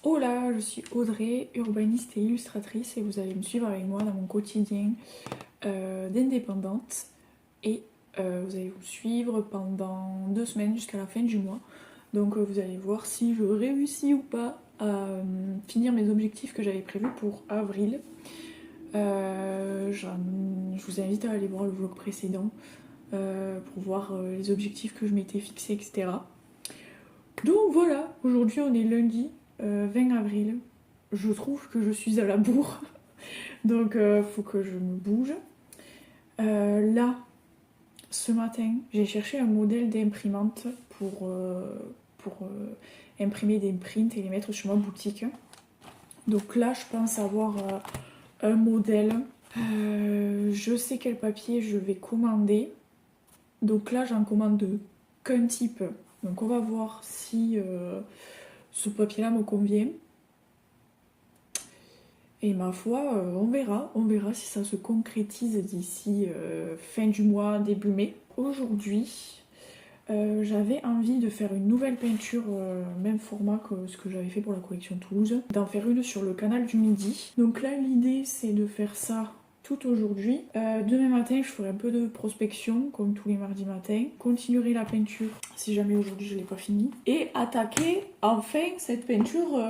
Hola, je suis Audrey, urbaniste et illustratrice et vous allez me suivre avec moi dans mon quotidien d'indépendante et vous allez vous suivre pendant 2 semaines jusqu'à la fin du mois. Donc vous allez voir si je réussis ou pas à finir mes objectifs que j'avais prévus pour avril. Je vous invite à aller voir le vlog précédent pour voir les objectifs que je m'étais fixés, etc. Donc voilà, aujourd'hui on est lundi 20 avril. Je trouve que je suis à la bourre, donc faut que je me bouge. Là, ce matin, j'ai cherché un modèle d'imprimante pour imprimer des prints et les mettre sur ma boutique. Donc là, je pense avoir un modèle. Je sais quel papier je vais commander. Donc là, j'en commande qu'un type. Donc on va voir si ce papier-là me convient. Et ma foi, on verra si ça se concrétise d'ici fin du mois, début mai. Aujourd'hui, j'avais envie de faire une nouvelle peinture, même format que ce que j'avais fait pour la collection Toulouse, d'en faire une sur le canal du Midi. Donc là, l'idée, c'est de faire ça tout aujourd'hui. Demain matin, je ferai un peu de prospection, comme tous les mardis matins. Continuerai la peinture, si jamais aujourd'hui je ne l'ai pas finie. Et attaquer enfin cette peinture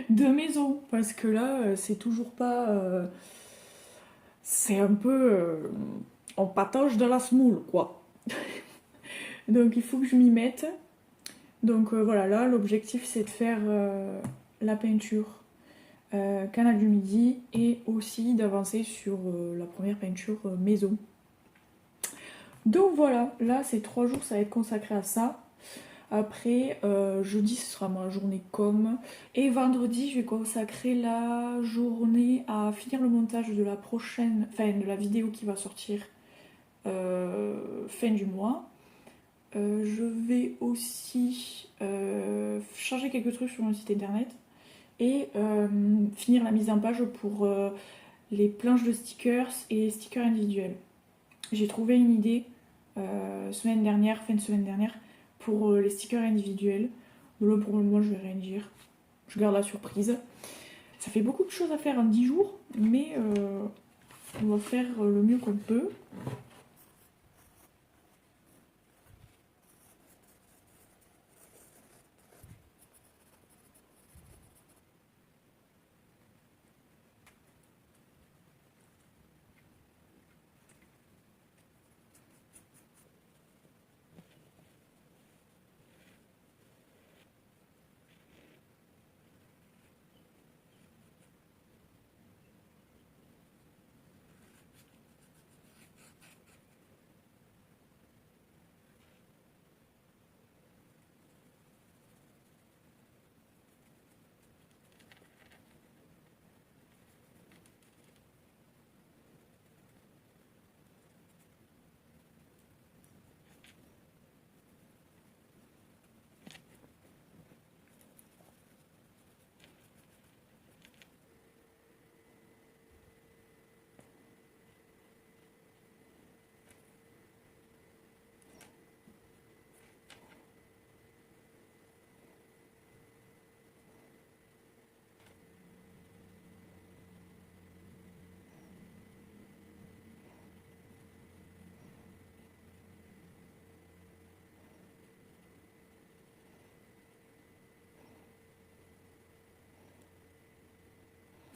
de maison. Parce que là, c'est toujours pas... c'est un peu... on patauge dans la semoule, quoi. Donc il faut que je m'y mette. Donc voilà, là, l'objectif, c'est de faire la peinture Canal du Midi et aussi d'avancer sur la première peinture maison. Donc voilà, là ces 3 jours ça va être consacré à ça. Après jeudi ce sera ma journée com et vendredi je vais consacrer la journée à finir le montage de la prochaine, enfin de la vidéo qui va sortir fin du mois. Je vais aussi changer quelques trucs sur mon site internet et finir la mise en page pour les planches de stickers et les stickers individuels. J'ai trouvé une idée semaine dernière, fin de semaine dernière, pour les stickers individuels. Là pour le moment je vais rien dire, je garde la surprise. Ça fait beaucoup de choses à faire en 10 jours, mais on va faire le mieux qu'on peut.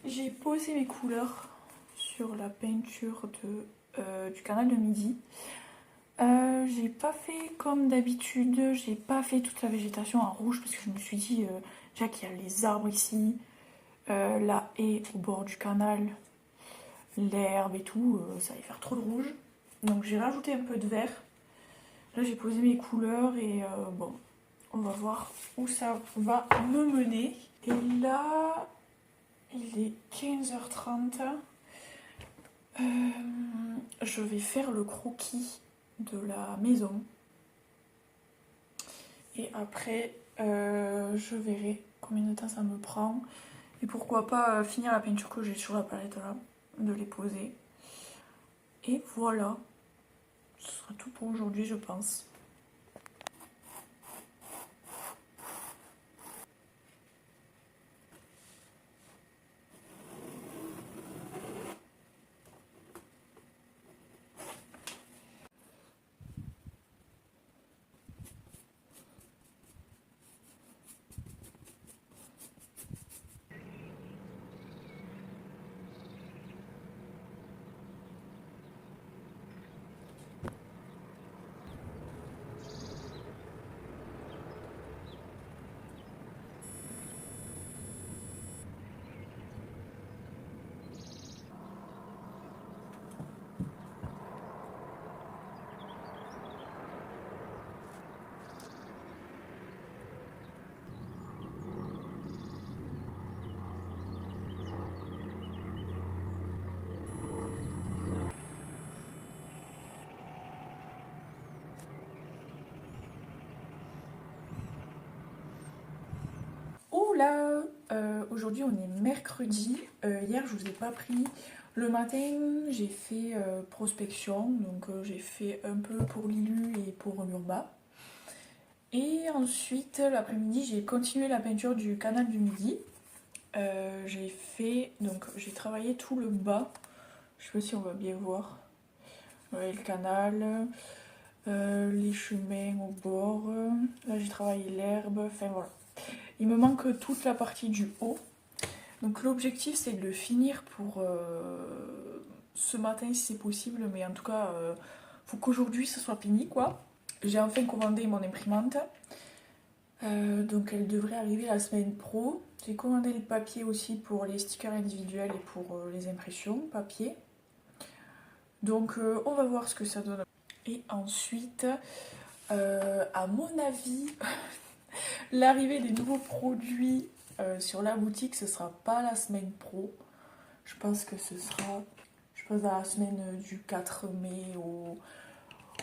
J'ai posé mes couleurs sur la peinture du canal de Midi. J'ai pas fait comme d'habitude, j'ai pas fait toute la végétation en rouge parce que je me suis dit déjà qu'il y a les arbres ici, la haie au bord du canal, l'herbe et tout, ça allait faire trop de rouge. Donc j'ai rajouté un peu de vert. Là j'ai posé mes couleurs et bon, on va voir où ça va me mener. Et là, il est 15h30. Je vais faire le croquis de la maison. Et après, je verrai combien de temps ça me prend. Et pourquoi pas finir la peinture que j'ai sur la palette là, de les poser. Et voilà, ce sera tout pour aujourd'hui je pense. Là, aujourd'hui on est mercredi. Hier je vous ai pas pris. Le matin j'ai fait prospection, donc j'ai fait un peu pour Lilu et pour l'Urba. Et ensuite l'après-midi j'ai continué la peinture du canal du Midi. J'ai travaillé tout le bas. Je sais pas si on va bien voir. Ouais, le canal, les chemins au bord. Là j'ai travaillé l'herbe, enfin voilà. Il me manque toute la partie du haut. Donc l'objectif c'est de le finir pour ce matin si c'est possible, mais en tout cas faut qu'aujourd'hui ce soit fini quoi. J'ai enfin commandé mon imprimante, donc elle devrait arriver la semaine pro. J'ai commandé le papier aussi pour les stickers individuels et pour les impressions papier. Donc on va voir ce que ça donne. Et ensuite, à mon avis, l'arrivée des nouveaux produits sur la boutique, ce sera pas la semaine pro. Je pense que ce sera, dans la semaine du 4 mai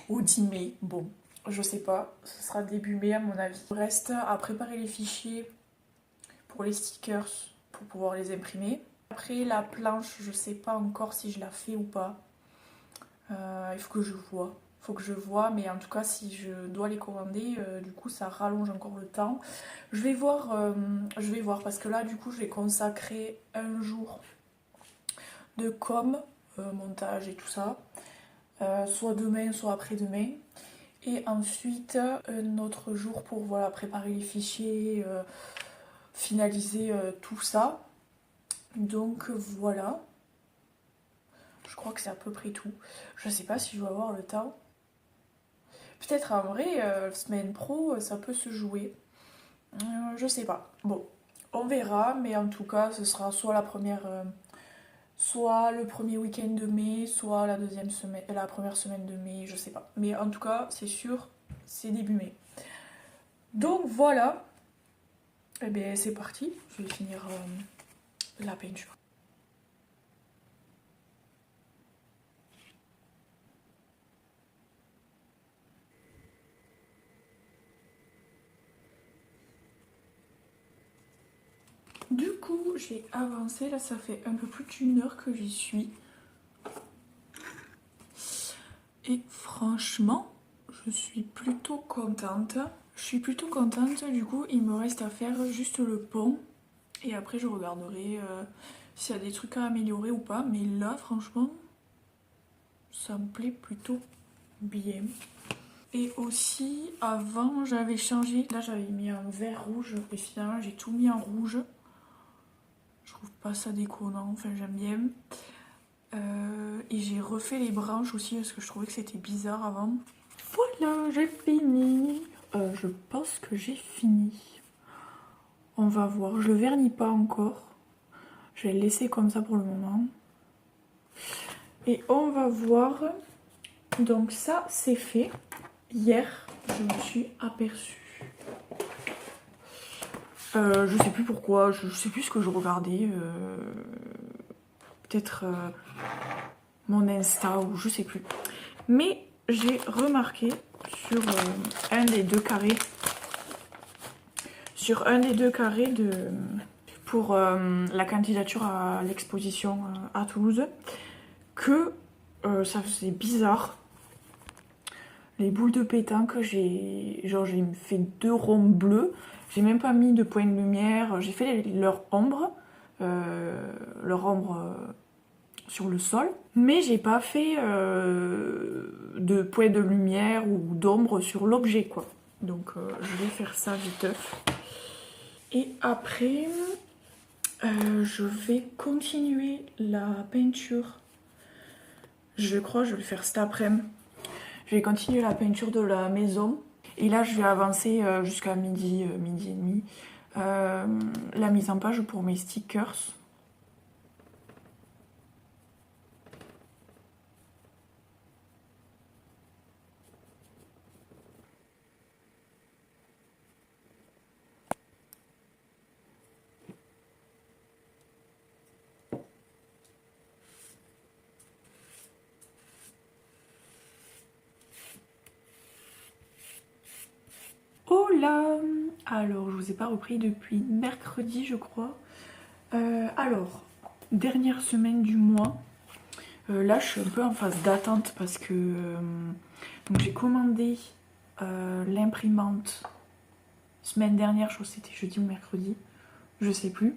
au 10 mai. Bon, je sais pas, ce sera début mai à mon avis. Il reste à préparer les fichiers pour les stickers pour pouvoir les imprimer. Après la planche, je sais pas encore si je la fais ou pas. Il faut que je vois. Mais en tout cas, si je dois les commander, du coup, ça rallonge encore le temps. Je vais voir parce que là, du coup, je vais consacrer un jour de com, montage et tout ça, soit demain, soit après-demain. Et ensuite, un autre jour pour voilà, préparer les fichiers, finaliser tout ça. Donc voilà. Je crois que c'est à peu près tout. Je sais pas si je vais avoir le temps. Peut-être en vrai, semaine pro, ça peut se jouer. Je sais pas. Bon, on verra, mais en tout cas, ce sera soit soit le premier week-end de mai, soit la première semaine de mai, je sais pas. Mais en tout cas, c'est sûr, c'est début mai. Donc voilà. Et bien c'est parti. Je vais finir la peinture. Du coup, j'ai avancé, là ça fait un peu plus d'une heure que j'y suis. Et franchement, je suis plutôt contente. Du coup il me reste à faire juste le pont. Et après je regarderai s'il y a des trucs à améliorer ou pas. Mais là franchement, ça me plaît plutôt bien. Et aussi, avant j'avais changé, là j'avais mis un vert rouge. Et finalement j'ai tout mis en rouge. Je trouve pas ça déconnant, enfin j'aime bien. Et j'ai refait les branches aussi parce que je trouvais que c'était bizarre avant. Voilà, j'ai fini. Je pense que j'ai fini. On va voir. Je le vernis pas encore. Je vais le laisser comme ça pour le moment. Et on va voir. Donc ça, c'est fait. Hier, je me suis aperçue. Je sais plus pourquoi. Je sais plus ce que je regardais. Peut-être mon Insta ou je sais plus. Mais j'ai remarqué sur un des deux carrés. Pour la candidature à l'exposition à Toulouse, que ça faisait bizarre. Les boules de pétanque, j'ai fait 2 ronds bleus. J'ai même pas mis de point de lumière. J'ai fait leur ombre sur le sol. Mais j'ai pas fait de point de lumière ou d'ombre sur l'objet, quoi. Donc je vais faire ça viteuf. Et après, je vais continuer la peinture. Je crois que je vais le faire cet après-midi. Je vais continuer la peinture de la maison. Et là, je vais avancer jusqu'à midi, midi et demi. La mise en page pour mes stickers. Oh là! Alors, je vous ai pas repris depuis mercredi, je crois. Alors, dernière semaine du mois. Là, je suis un peu en phase d'attente parce que donc j'ai commandé l'imprimante semaine dernière, je crois que c'était jeudi ou mercredi, je sais plus.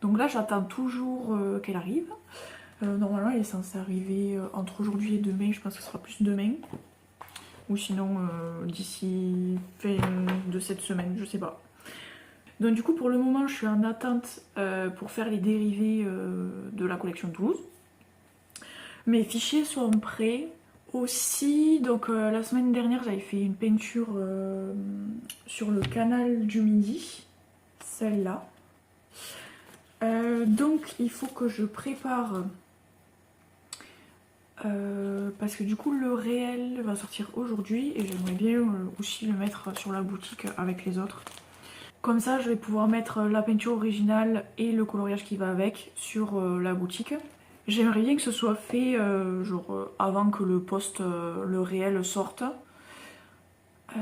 Donc là, j'attends toujours qu'elle arrive. Normalement, elle est censée arriver entre aujourd'hui et demain, je pense que ce sera plus demain. Ou sinon d'ici fin de cette semaine, je sais pas. Donc du coup, pour le moment, je suis en attente pour faire les dérivés de la collection Toulouse. Mes fichiers sont prêts aussi. Donc la semaine dernière, j'avais fait une peinture sur le canal du Midi, celle-là. Donc il faut que je prépare parce que du coup le réel va sortir aujourd'hui et j'aimerais bien aussi le mettre sur la boutique avec les autres. Comme ça, je vais pouvoir mettre la peinture originale et le coloriage qui va avec sur la boutique. J'aimerais bien que ce soit fait genre avant que le post, le réel sorte. Et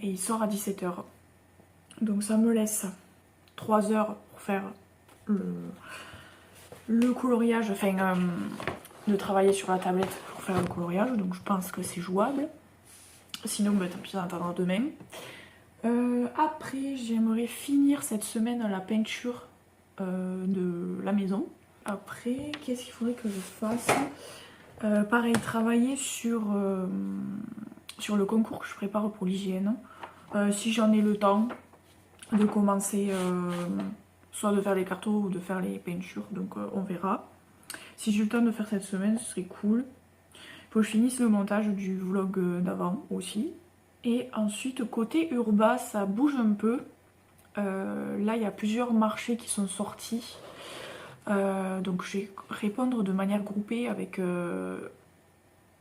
il sort à 17 h. Donc ça me laisse 3 heures pour faire le coloriage, enfin de travailler sur la tablette pour faire le coloriage. Donc je pense que c'est jouable. Sinon, bah, tant pis, on attendra demain. Après, j'aimerais finir cette semaine la peinture de la maison. Après, qu'est-ce qu'il faudrait que je fasse? Pareil, travailler sur le concours que je prépare pour l'hygiène. Si j'en ai le temps de commencer, soit de faire les cartons ou de faire les peintures, donc on verra. Si j'ai le temps de faire cette semaine, ce serait cool. Il faut que je finisse le montage du vlog d'avant aussi. Et ensuite, côté Urba, ça bouge un peu. Là, il y a plusieurs marchés qui sont sortis. Donc, je vais répondre de manière groupée avec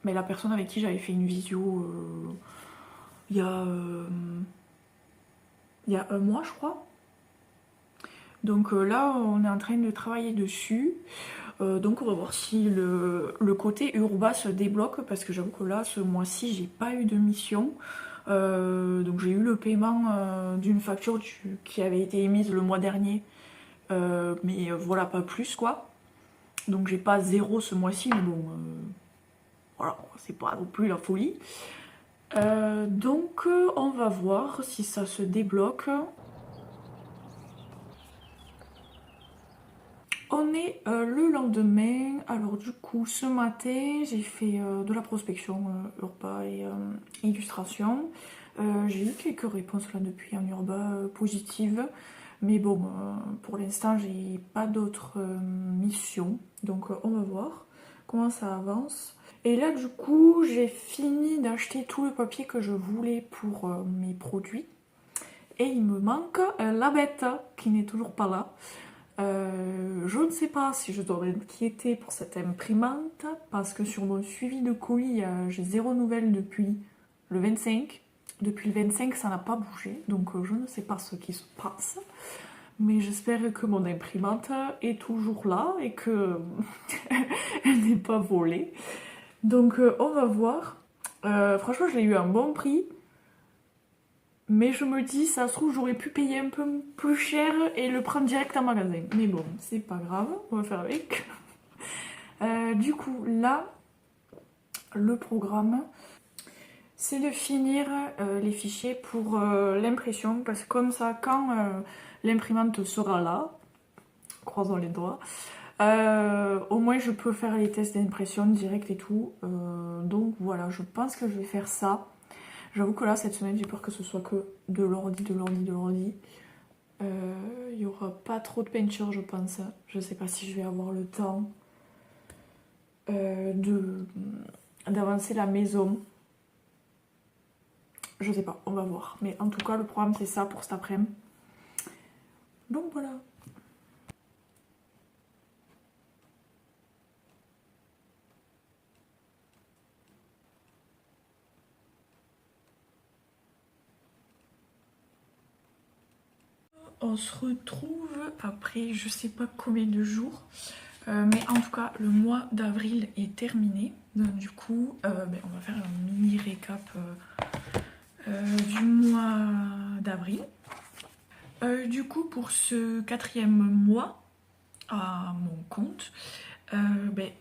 mais la personne avec qui j'avais fait une visio il y a un mois, je crois. Donc là, on est en train de travailler dessus. Donc on va voir si le côté Urba se débloque parce que j'avoue que là, ce mois-ci, j'ai pas eu de mission. Donc j'ai eu le paiement d'une facture qui avait été émise le mois dernier, mais voilà, pas plus quoi. Donc j'ai pas zéro ce mois-ci, mais bon, voilà, c'est pas non plus la folie. Donc on va voir si ça se débloque. On est le lendemain, alors du coup ce matin j'ai fait de la prospection Urba et illustration. J'ai eu quelques réponses là depuis en Urba positives, mais bon pour l'instant j'ai pas d'autres missions, donc on va voir comment ça avance. Et là du coup j'ai fini d'acheter tout le papier que je voulais pour mes produits et il me manque la bête qui n'est toujours pas là. Je ne sais pas si je dois m'inquiéter pour cette imprimante parce que sur mon suivi de colis, j'ai zéro nouvelle depuis le 25. Depuis le 25, ça n'a pas bougé, donc je ne sais pas ce qui se passe. Mais j'espère que mon imprimante est toujours là et que elle n'est pas volée. Donc on va voir. Franchement, je l'ai eu à un bon prix. Mais je me dis, ça se trouve, j'aurais pu payer un peu plus cher et le prendre direct en magasin. Mais bon, c'est pas grave, on va faire avec. Du coup, là, le programme, c'est de finir les fichiers pour l'impression. Parce que comme ça, quand l'imprimante sera là, croisons les doigts, au moins je peux faire les tests d'impression direct et tout. Donc voilà, je pense que je vais faire ça. J'avoue que là, cette semaine, j'ai peur que ce soit que de l'ordi. Il y aura pas trop de peinture, je pense. Je sais pas si je vais avoir le temps d'avancer la maison. Je sais pas, on va voir. Mais en tout cas, le programme, c'est ça pour cet après-midi. Donc voilà. On se retrouve après je sais pas combien de jours. Mais en tout cas, le mois d'avril est terminé. Donc du coup, on va faire un mini récap du mois d'avril. Du coup, pour ce 4e mois à mon compte,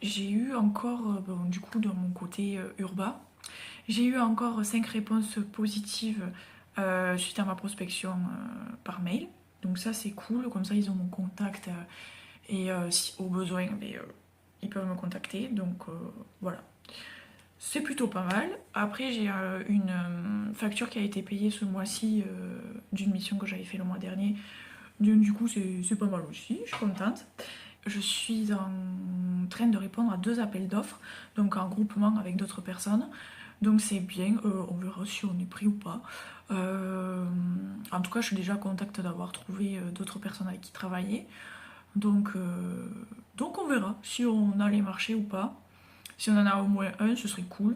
j'ai eu encore, bon, du coup, dans mon côté urbain, j'ai eu encore 5 réponses positives suite à ma prospection par mail. Donc ça, c'est cool, comme ça, ils ont mon contact et si au besoin, ils peuvent me contacter. Donc voilà. C'est plutôt pas mal. Après, j'ai une facture qui a été payée ce mois-ci d'une mission que j'avais fait le mois dernier. Du coup, c'est pas mal aussi, je suis contente. Je suis en train de répondre à 2 appels d'offres, donc en groupement avec d'autres personnes. Donc c'est bien, on verra si on est pris ou pas. En tout cas, je suis déjà contente d'avoir trouvé d'autres personnes avec qui travailler. Donc on verra si on a les marchés ou pas. Si on en a au moins un, ce serait cool.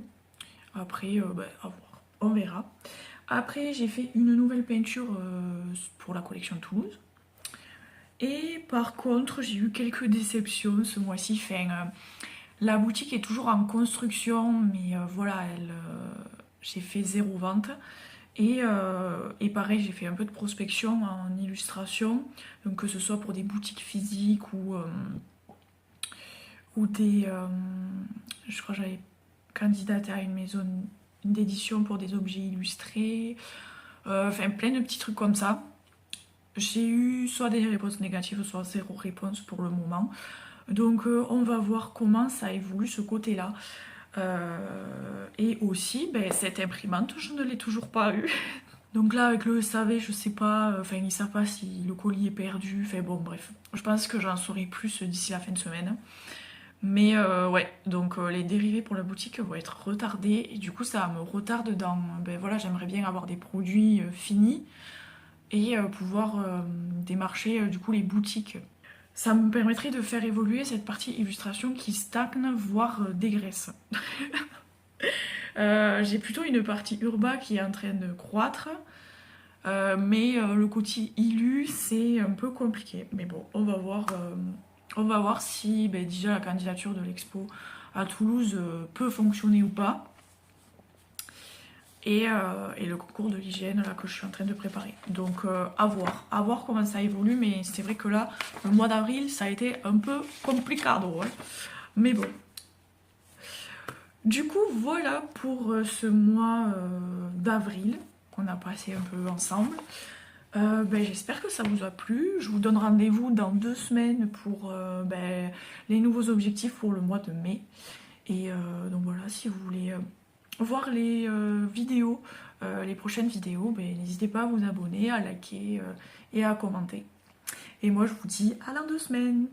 Après, à voir, on verra. Après, j'ai fait une nouvelle peinture pour la collection Toulouse. Et par contre, j'ai eu quelques déceptions ce mois-ci. Enfin, la boutique est toujours en construction, mais voilà, j'ai fait 0 vente. Et pareil, j'ai fait un peu de prospection en illustration, donc que ce soit pour des boutiques physiques ou des... je crois que j'avais candidaté à une maison d'édition pour des objets illustrés, enfin plein de petits trucs comme ça. J'ai eu soit des réponses négatives, soit 0 réponse pour le moment. Donc on va voir comment ça évolue ce côté-là. Et aussi, cette imprimante, je ne l'ai toujours pas eue. Donc là, avec le SAV, je sais pas, enfin ils savent pas si le colis est perdu, enfin bon bref. Je pense que j'en saurai plus d'ici la fin de semaine. Mais ouais, donc les dérivés pour la boutique vont être retardés et du coup ça me retarde dans... voilà, j'aimerais bien avoir des produits finis et pouvoir démarcher du coup les boutiques. Ça me permettrait de faire évoluer cette partie illustration qui stagne, voire dégraisse. J'ai plutôt une partie urbain qui est en train de croître, mais le côté illu, c'est un peu compliqué. Mais bon, on va voir si déjà la candidature de l'expo à Toulouse peut fonctionner ou pas. Et le concours de l'hygiène là que je suis en train de préparer. Donc à voir comment ça évolue, mais c'est vrai que là, le mois d'avril, ça a été un peu complicado, hein. Mais bon. Du coup, voilà pour ce mois d'avril qu'on a passé un peu ensemble. J'espère que ça vous a plu. Je vous donne rendez-vous dans 2 semaines pour les nouveaux objectifs pour le mois de mai. Et donc voilà, si vous voulez voir les vidéos, les prochaines vidéos, n'hésitez pas à vous abonner, à liker et à commenter. Et moi je vous dis à dans 2 semaines.